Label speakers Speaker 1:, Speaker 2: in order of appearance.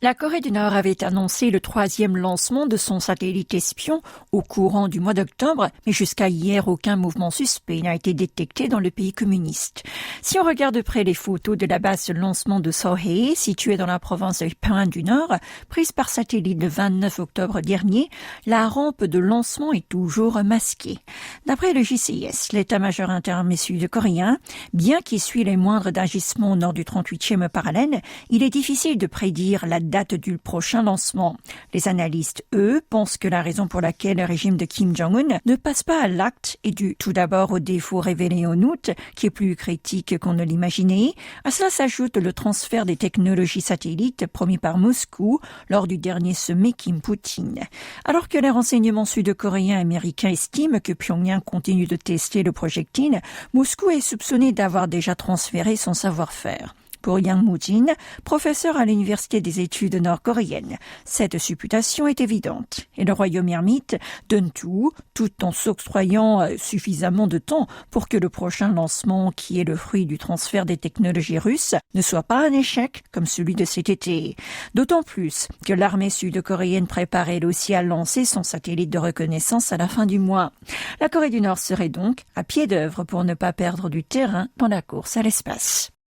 Speaker 1: La Corée du Nord avait annoncé le 3e lancement de son satellite espion au courant du mois d'octobre, mais jusqu'à hier, aucun mouvement suspect n'a été détecté dans le pays communiste. Si on regarde de près les photos de la base de lancement de Sohae, située dans la province de Gwaeong du Nord, prise par satellite le 29 octobre dernier, la rampe de lancement est toujours masquée. D'après le JCS, l'état-major interarmé sud-coréen, bien qu'il suit les moindres agissements au nord du 38e parallèle, il est difficile de prédire la date du prochain lancement. Les analystes, eux, pensent que la raison pour laquelle le régime de Kim Jong-un ne passe pas à l'acte est due tout d'abord au défaut révélé en août, qui est plus critique qu'on ne l'imaginait. À cela s'ajoute le transfert des technologies satellites promis par Moscou lors du dernier sommet Kim-Poutine. Alors que les renseignements sud-coréens et américains estiment que Pyongyang continue de tester le projectile, Moscou est soupçonné d'avoir déjà transféré son savoir-faire. Pour Yang Moo-jin, professeur à l'Université des études nord-coréennes, cette supputation est évidente. Et le royaume ermite donne tout en s'octroyant suffisamment de temps pour que le prochain lancement, qui est le fruit du transfert des technologies russes, ne soit pas un échec comme celui de cet été. D'autant plus que l'armée sud-coréenne prépare elle aussi à lancer son satellite de reconnaissance à la fin du mois. La Corée du Nord serait donc à pied d'œuvre pour ne pas perdre du terrain dans la course à l'espace.